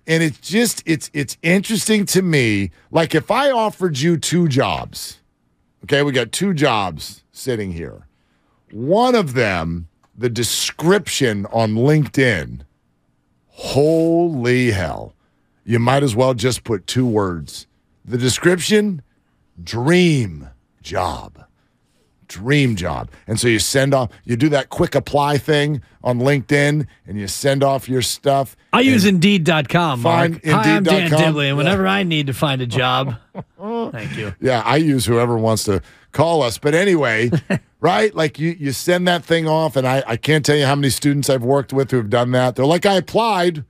And it's interesting to me. Like if I offered you 2 jobs, okay, we got 2 jobs sitting here. One of them, the description on LinkedIn, holy hell. You might as well just put 2 words. The description, dream job. Dream job. And so you do that quick apply thing on LinkedIn and you send off your stuff. I use Indeed.com, Mark. Indeed.com. Hi, I'm Dan Dibley, and whenever I need to find a job, thank you. Yeah, I use whoever wants to call us. But anyway, right? Like you send that thing off, and I can't tell you how many students I've worked with who have done that. They're like, I applied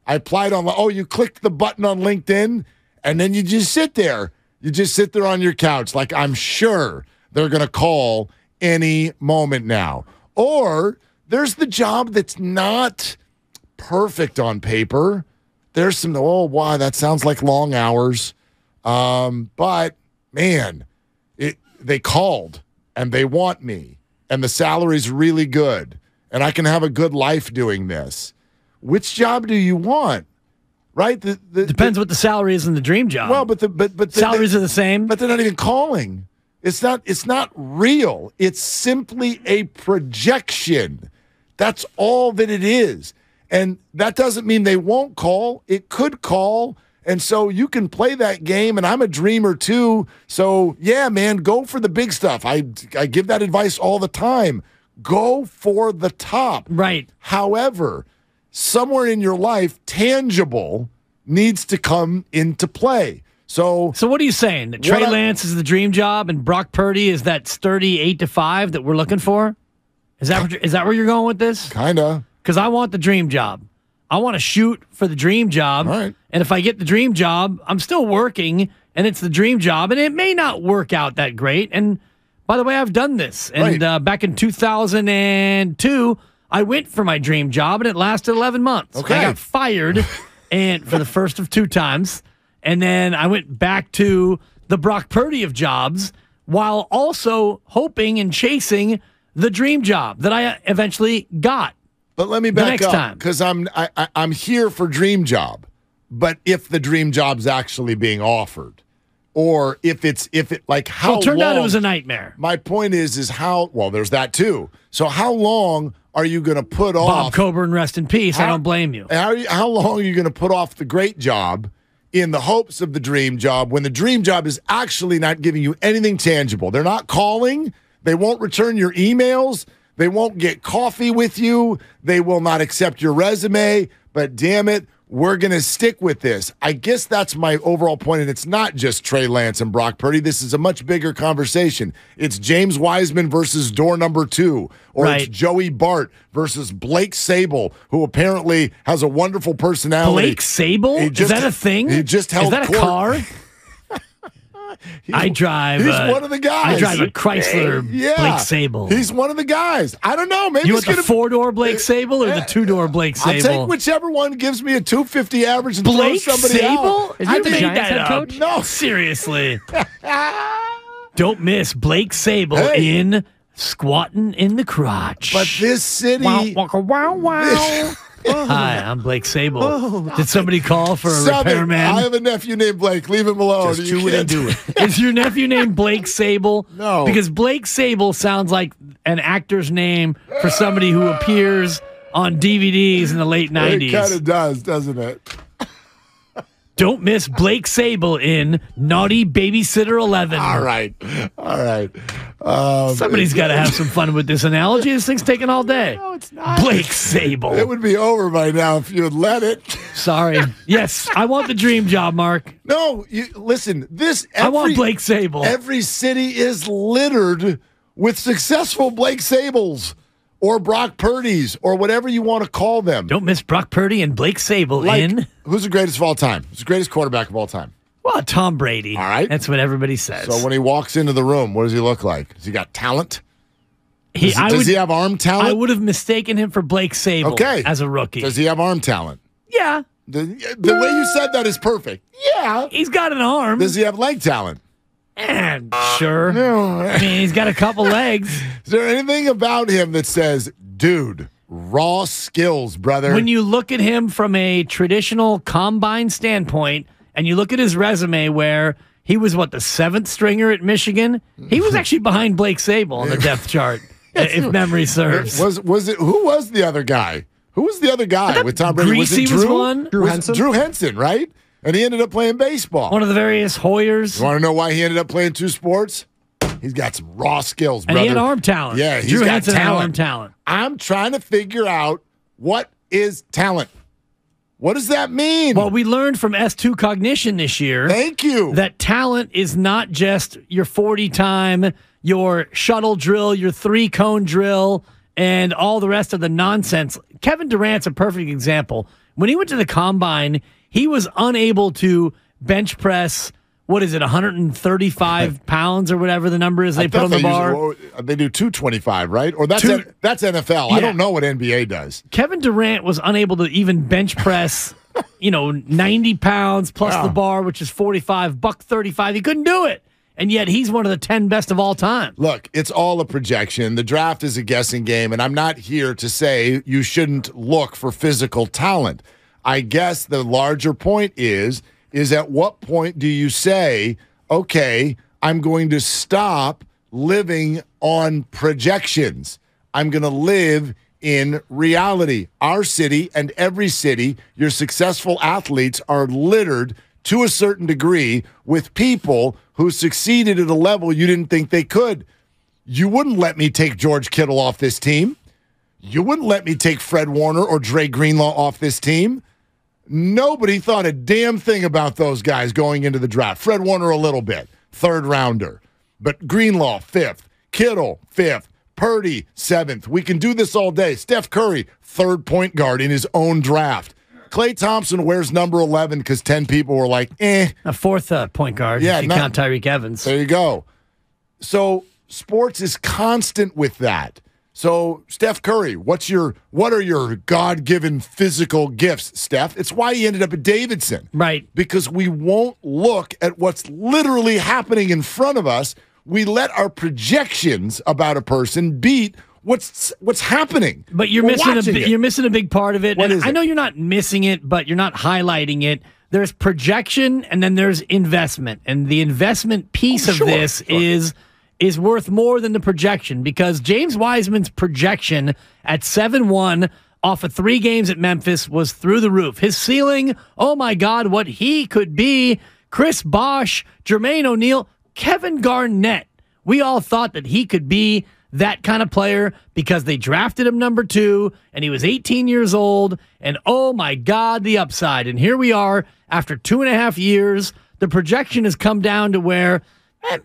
on, you clicked the button on LinkedIn, and then you just sit there. You just sit there on your couch. Like, I'm sure they're going to call any moment now. Or there's the job that's not perfect on paper. There's some, wow, that sounds like long hours. But, man, they called, and they want me, and the salary's really good, and I can have a good life doing this. Which job do you want? Right? Depends what the salary is in the dream job. Well, but salaries are the same. But they're not even calling. It's not real. It's simply a projection. That's all that it is. And that doesn't mean they won't call. It could call. And so you can play that game, and I'm a dreamer too. So, yeah, man, go for the big stuff. I give that advice all the time. Go for the top. Right. However, somewhere in your life, tangible needs to come into play. So what are you saying? That Trey Lance is the dream job and Brock Purdy is that sturdy 8-5 that we're looking for? Is that where you're going with this? Kinda. Because I want the dream job. I want to shoot for the dream job. All right. And if I get the dream job, I'm still working, and it's the dream job, and it may not work out that great. And by the way, I've done this. And back in 2002, I went for my dream job, and it lasted 11 months. Okay. I got fired and for the first of 2 times. And then I went back to the Brock Purdy of jobs while also hoping and chasing the dream job that I eventually got. But let me back up because I'm here for dream job. But if the dream job's actually being offered, or if it like how long? Well, it turned out it was a nightmare. My point is how well. There's that too. So how long are you going to put off? Bob Coburn, rest in peace. I don't blame you. How long are you going to put off the great job in the hopes of the dream job when the dream job is actually not giving you anything tangible? They're not calling. They won't return your emails. They won't get coffee with you. They will not accept your resume. But damn it, we're going to stick with this. I guess that's my overall point, and it's not just Trey Lance and Brock Purdy. This is a much bigger conversation. It's James Wiseman versus door number 2, or It's Joey Bart versus Blake Sable, who apparently has a wonderful personality. Blake Sable? Is that a thing? He just held court. Is that a car? He's one of the guys. I drive a Chrysler Blake Sable. He's one of the guys. I don't know. Maybe you want the 4-door Blake Sable or the 2-door Blake Sable? I'll take whichever one gives me a 250 average and Blake throw somebody Sable? out. Is he the Giants head coach? No. Seriously. Don't miss Blake Sable in Squatting in the Crotch. But this city... Wow. Hi, I'm Blake Sable. Did somebody call for a repairman? I have a nephew named Blake. Leave him alone. Just chew it and do it. Is your nephew named Blake Sable? No. Because Blake Sable sounds like an actor's name for somebody who appears on DVDs in the late 90s. It kind of does, doesn't it? Don't miss Blake Sable in Naughty Babysitter 11. All right. Somebody's got to have some fun with this analogy. This thing's taking all day. No, it's not. Blake Sable. It would be over by now if you had let it. Sorry. Yes, I want the dream job, Mark. No, listen. I want Blake Sable. Every city is littered with successful Blake Sables or Brock Purdys or whatever you want to call them. Don't miss Brock Purdy and Blake Sable in... Who's the greatest of all time? Who's the greatest quarterback of all time? Well, Tom Brady. All right. That's what everybody says. So when he walks into the room, what does he look like? Has he got talent? Does he have arm talent? I would have mistaken him for Blake Sable as a rookie. Does he have arm talent? Yeah. The way you said that is perfect. Yeah. He's got an arm. Does he have leg talent? Sure. No. I mean, he's got a couple legs. Is there anything about him that says, dude, raw skills, brother. When you look at him from a traditional combine standpoint, and you look at his resume where he was, the 7th stringer at Michigan? He was actually behind Blake Sable on the depth chart, if memory serves. Was it? Who was the other guy? Who was the other guy with Tom Brady? Greasy was it Drew? was one? Drew Henson? Drew Henson, right? And he ended up playing baseball. One of the various Hoyers. You want to know why he ended up playing 2 sports? He's got some raw skills, brother. And he had arm talent. Yeah, he's Drew got Henson talent. had arm talent. I'm trying to figure out what is talent. What does that mean? Well, we learned from S2 Cognition this year. Thank you. That talent is not just your 40 time, your shuttle drill, your 3-cone drill, and all the rest of the nonsense. Kevin Durant's a perfect example. When he went to the combine, he was unable to bench press, 135 pounds or whatever the number is they put on the bar? They do 225, right? Or that's NFL. Yeah. I don't know what NBA does. Kevin Durant was unable to even bench press, 90 pounds plus the bar, which is 45, $135. He couldn't do it. And yet he's one of the 10 best of all time. Look, it's all a projection. The draft is a guessing game, and I'm not here to say you shouldn't look for physical talent. I guess the larger point is at what point do you say, okay, I'm going to stop living on projections. I'm going to live in reality. Our city and every city, your successful athletes are littered to a certain degree with people who succeeded at a level you didn't think they could. You wouldn't let me take George Kittle off this team. You wouldn't let me take Fred Warner or Dre Greenlaw off this team. Nobody thought a damn thing about those guys going into the draft. Fred Warner a little bit, 3rd rounder. But Greenlaw, 5th. Kittle, 5th. Purdy, 7th. We can do this all day. Steph Curry, 3rd point guard in his own draft. Klay Thompson wears number 11 because 10 people were like, A 4th point guard, if you count Tyreek Evans. There you go. So sports is constant with that. So, Steph Curry, what are your God-given physical gifts, Steph? It's why he ended up at Davidson. Right. Because we won't look at what's literally happening in front of us. We let our projections about a person beat what's happening. But you're missing a big part of it. What and is I it? know you're not missing it, but you're not highlighting it. There's projection and then there's investment. And the investment piece of this is worth more than the projection, because James Wiseman's projection at 7-1 off of 3 games at Memphis was through the roof. His ceiling, oh my God, what he could be. Chris Bosh, Jermaine O'Neal, Kevin Garnett. We all thought that he could be that kind of player because they drafted him number 2 and he was 18 years old, and oh my God, the upside. And here we are after 2.5 years. The projection has come down to where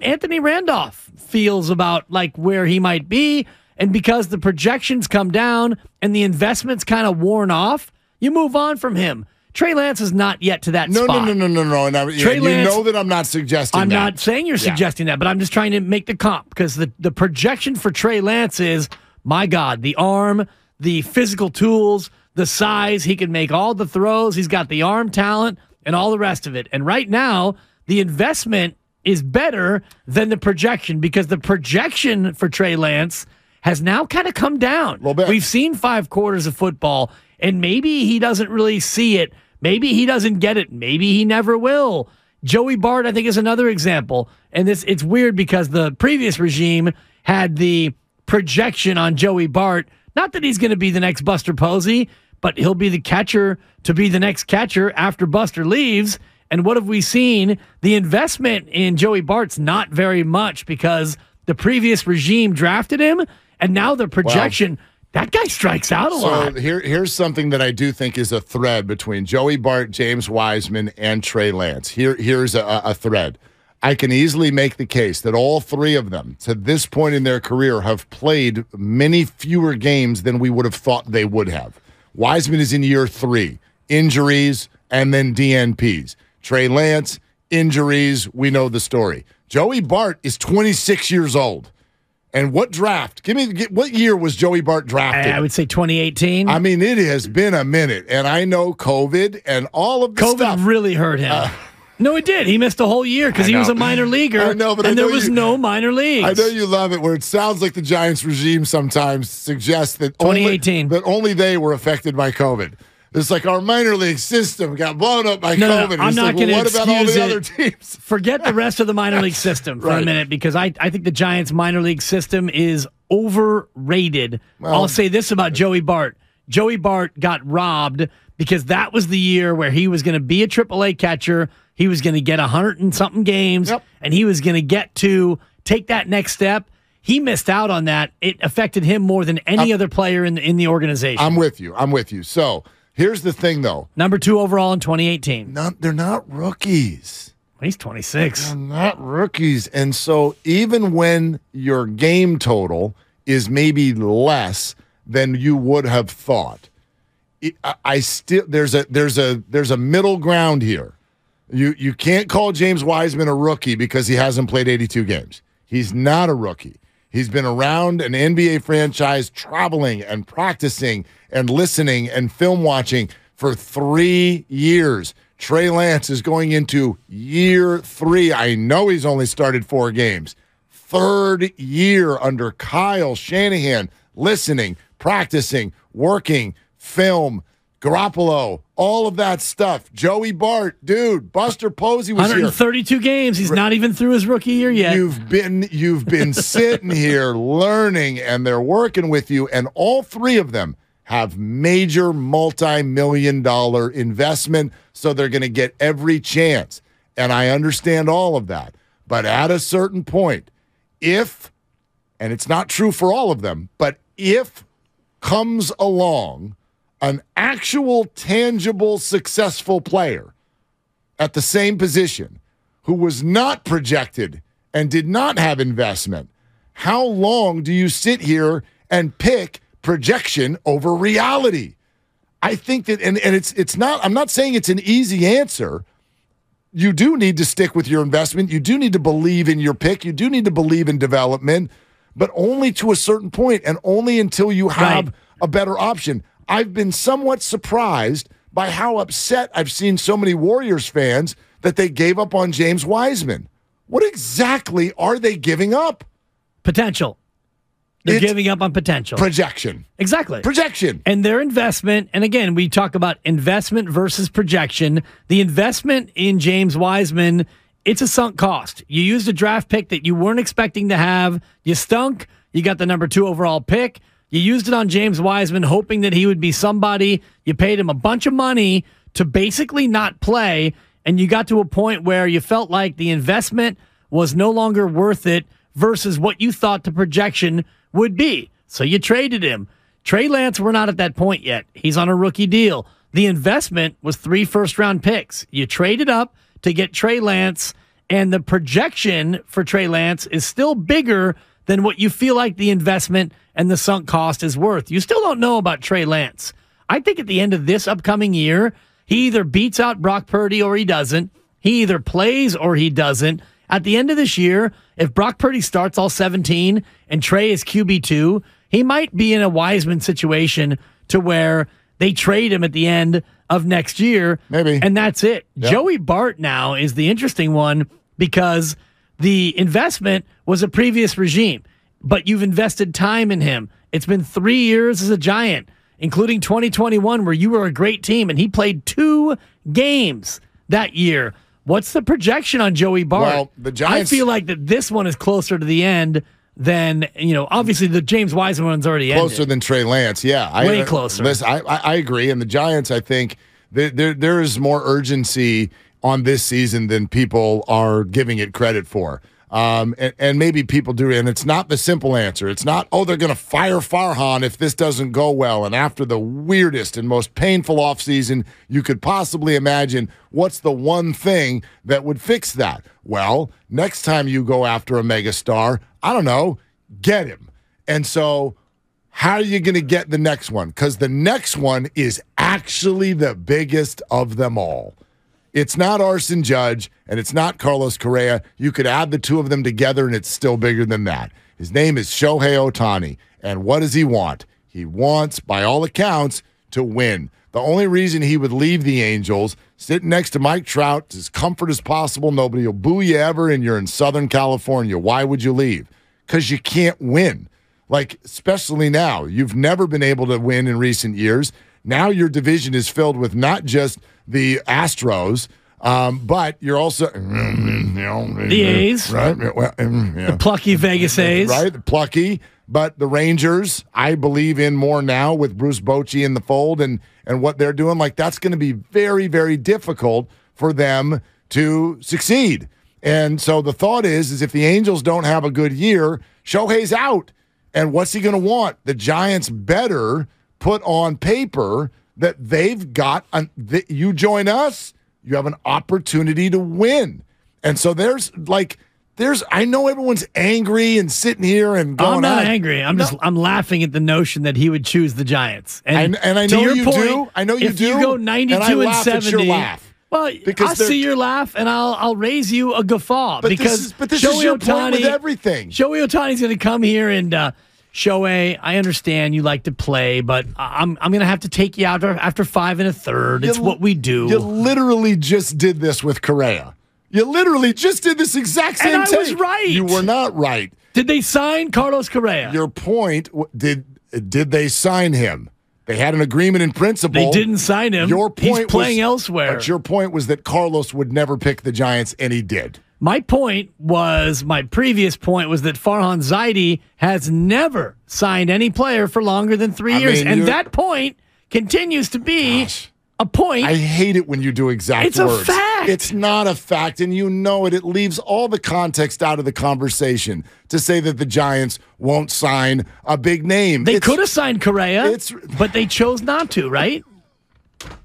Anthony Randolph feels about like where he might be. And because the projections come down and the investment's kind of worn off, you move on from him. Trey Lance is not yet to that spot. No. And Trey Lance, you know that I'm not suggesting I'm that. not saying you're suggesting that, but I'm just trying to make the comp, because the projection for Trey Lance is, my God, the arm, the physical tools, the size. He can make all the throws. He's got the arm talent and all the rest of it. And right now, the investment is better than the projection, because the projection for Trey Lance has now kind of come down. A little bit. We've seen 5 quarters of football, and maybe he doesn't really see it. Maybe he doesn't get it. Maybe he never will. Joey Bart, I think, is another example. And it's weird because the previous regime had the projection on Joey Bart. Not that he's going to be the next Buster Posey, but he'll be the catcher to be the next catcher after Buster leaves. And what have we seen? The investment in Joey Bart's not very much, because the previous regime drafted him, and now the projection, that guy strikes out a lot. So here's something that I do think is a thread between Joey Bart, James Wiseman, and Trey Lance. Here's a thread. I can easily make the case that all 3 of them, to this point in their career, have played many fewer games than we would have thought they would have. Wiseman is in year 3, injuries, and then DNPs. Trey Lance, injuries, we know the story. Joey Bart is 26 years old. And what draft? What year was Joey Bart drafted? I would say 2018. I mean, it has been a minute. And I know COVID and all of the stuff. COVID really hurt him. No, he did. He missed a whole year because he was a minor leaguer. I know, but there was no minor leagues. I know you love it where it sounds like the Giants regime sometimes suggests that 2018. only they were affected by COVID. It's like our minor league system got blown up by COVID. No, I'm not going to what about all the other teams? Forget the rest of the minor league system for a minute because I think the Giants' minor league system is overrated. Well, I'll say this about Joey Bart. Joey Bart got robbed because that was the year where he was going to be a AAA catcher. He was going to get 100 and something games, and he was going to get to take that next step. He missed out on that. It affected him more than any other player in the organization. I'm with you. So here's the thing, though. Number 2 overall in 2018. They're not rookies. He's 26. They're not rookies. And so even when your game total is maybe less than you would have thought, there's a middle ground here. You can't call James Wiseman a rookie because he hasn't played 82 games. He's not a rookie. He's been around an NBA franchise traveling and practicing and listening and film watching for 3 years. Trey Lance is going into year 3. I know he's only started 4 games. 3rd year under Kyle Shanahan, listening, practicing, working, film, Garoppolo, all of that stuff. Joey Bart, dude, Buster Posey was 132 here. games. He's not even through his rookie year yet. You've been sitting here learning, and they're working with you, and all 3 of them have major multi-million-dollar investment, so they're going to get every chance. And I understand all of that. But at a certain point, if, and it's not true for all of them, but if comes along an actual, tangible, successful player at the same position who was not projected and did not have investment, how long do you sit here and pick projection over reality? I think that, and it's not, I'm not saying it's an easy answer. You do need to stick with your investment. You do need to believe in your pick. You do need to believe in development, but only to a certain point and only until you have a better option. I've been somewhat surprised by how upset I've seen so many Warriors fans that they gave up on James Wiseman. What exactly are they giving up? Potential. They're giving up on potential. Projection. Exactly. Projection. And their investment, and again, we talk about investment versus projection. The investment in James Wiseman, it's a sunk cost. You used a draft pick that you weren't expecting to have. You stunk. You got the number 2 overall pick. You used it on James Wiseman, hoping that he would be somebody. You paid him a bunch of money to basically not play, and you got to a point where you felt like the investment was no longer worth it versus what you thought the projection would be. So you traded him. Trey Lance, we're not at that point yet. He's on a rookie deal. The investment was 3 first-round picks. You traded up to get Trey Lance, and the projection for Trey Lance is still bigger than what you feel like the investment and the sunk cost is worth. You still don't know about Trey Lance. I think at the end of this upcoming year, he either beats out Brock Purdy or he doesn't. He either plays or he doesn't. At the end of this year, if Brock Purdy starts all 17 and Trey is QB2, he might be in a Wiseman situation to where they trade him at the end of next year. Maybe. And that's it. Yep. Joey Bart now is the interesting one because the investment was a previous regime, but you've invested time in him. It's been 3 years as a Giant, including 2021, where you were a great team, and he played 2 games that year. What's the projection on Joey Bart? Well, the Giants, I feel like that this one is closer to the end than, obviously the James Wiseman one's already ended. Closer than Trey Lance, yeah. Way closer. Listen, I agree, and the Giants, I think, there is more urgency on this season than people are giving it credit for. And maybe people do, and it's not the simple answer. It's not, they're going to fire Farhan if this doesn't go well. And after the weirdest and most painful offseason you could possibly imagine, what's the one thing that would fix that? Well, next time you go after a megastar, I don't know, get him. And so how are you going to get the next one? Because the next one is actually the biggest of them all. It's not Arson Judge, and it's not Carlos Correa. You could add the 2 of them together, and it's still bigger than that. His name is Shohei Ohtani, and what does he want? He wants, by all accounts, to win. The only reason he would leave the Angels sitting next to Mike Trout, as comfort as possible. Nobody will boo you ever, and you're in Southern California. Why would you leave? Because you can't win. Like, especially now. You've never been able to win in recent years. Now your division is filled with not just the Astros, but you're also the A's, right? Well, the plucky Vegas A's, right? The plucky, but the Rangers, I believe in more now with Bruce Bochy in the fold and what they're doing. Like, that's going to be very, very difficult for them to succeed. And so the thought is if the Angels don't have a good year, Shohei's out. And what's he going to want? The Giants better put on paper that they've got you join us, you have an opportunity to win. And so I know everyone's angry and sitting here and going, I'm not angry. I'm laughing at the notion that he would choose the Giants. And I know you do. I know you do. If you go 92 and 70, at your laugh. Well, I'll see your laugh, and I'll raise you a guffaw. But this is your point with everything. Shohei Ohtani's going to come here and Shohei, I understand you like to play, but I'm going to have to take you out after 5 1/3. It's what we do. You literally just did this with Correa. You literally just did this exact same thing. And I was right. You were not right. Did they sign Carlos Correa? Your point, did they sign him? They had an agreement in principle. They didn't sign him. Your point He's playing elsewhere. But your point was that Carlos would never pick the Giants, and he did. My previous point was that Farhan Zaidi has never signed any player for longer than 3 years. And that point continues to be a point. I hate it when you do exact words. It's a fact. It's not a fact, and you know it. It leaves all the context out of the conversation to say that the Giants won't sign a big name. They could have signed Correa, but they chose not to, right?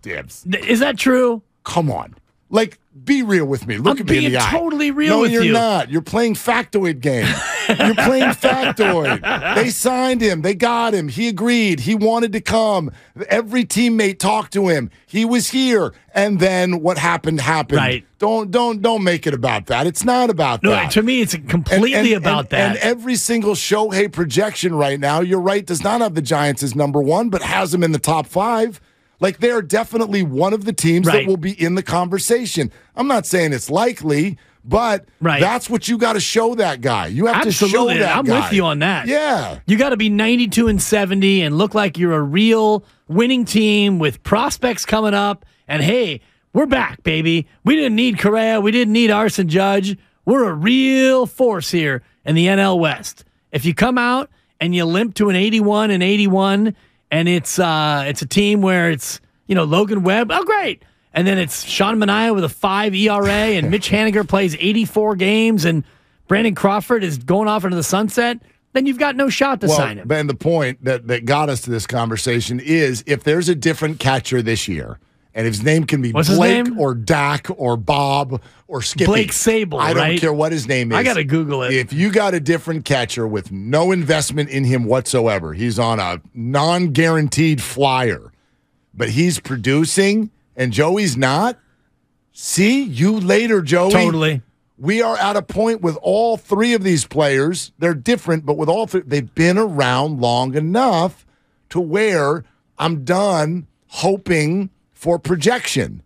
Dibs. Is that true? Come on. Like, be real with me. Look at me in the eye. I'm being totally real with you. No, you're not. You're playing factoid game. You're playing factoid. They signed him. They got him. He agreed. He wanted to come. Every teammate talked to him. He was here. And then what happened. Right. Don't make it about that. It's not about that. No, to me, it's completely about that. And every single Shohei projection right now, you're right, does not have the Giants as number one, but has them in the top 5. Like, they're definitely one of the teams that will be in the conversation. I'm not saying it's likely, but that's what you got to show that guy. You have to show that guy. I'm with you on that. Yeah. You got to be 92 and 70 and look like you're a real winning team with prospects coming up. And, hey, we're back, baby. We didn't need Correa. We didn't need Arson Judge. We're a real force here in the NL West. If you come out and you limp to an 81 and 81, and it's a team where it's, Logan Webb. Oh, great. And then it's Sean Manaea with a 5 ERA, and Mitch Haniger plays 84 games, and Brandon Crawford is going off into the sunset. Then you've got no shot to sign him. And the point that got us to this conversation is if there's a different catcher this year, and his name can be Blake or Dak or Bob or Skippy. Blake Sable, I don't care what his name is. I got to Google it. If you got a different catcher with no investment in him whatsoever, he's on a non-guaranteed flyer, but he's producing and Joey's not, see you later, Joey. Totally. We are at a point with all 3 of these players. They're different, but with all 3, they've been around long enough to where I'm done hoping for projection.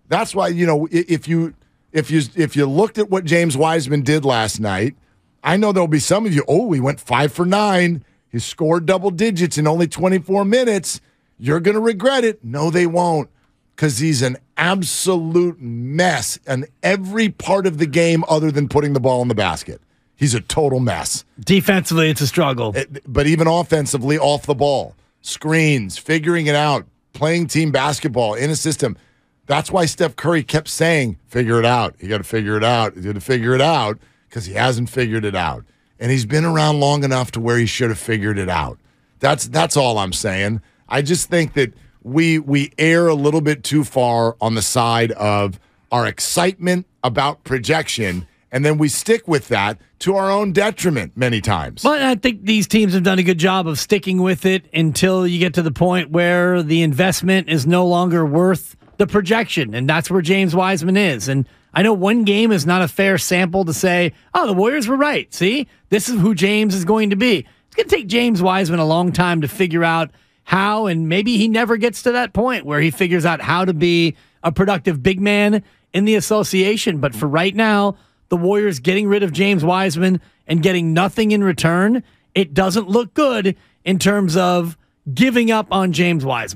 That's why, if you looked at what James Wiseman did last night, I know there'll be some of you, he went 5 for 9. He scored double digits in only 24 minutes. You're going to regret it. No, they won't, because he's an absolute mess in every part of the game other than putting the ball in the basket. He's a total mess. Defensively, it's a struggle. But even offensively, off the ball, screens, figuring it out, playing team basketball in a system. That's why Steph Curry kept saying, figure it out. You got to figure it out. You got to figure it out, because he hasn't figured it out. And he's been around long enough to where he should have figured it out. That's all I'm saying. I just think that we err a little bit too far on the side of our excitement about projection, and then we stick with that to our own detriment many times. But I think these teams have done a good job of sticking with it until you get to the point where the investment is no longer worth the projection, and that's where James Wiseman is. And I know one game is not a fair sample to say, the Warriors were right. See, this is who James is going to be. It's going to take James Wiseman a long time to figure out how, and maybe he never gets to that point where he figures out how to be a productive big man in the association. But for right now, the Warriors getting rid of James Wiseman and getting nothing in return, it doesn't look good in terms of giving up on James Wiseman.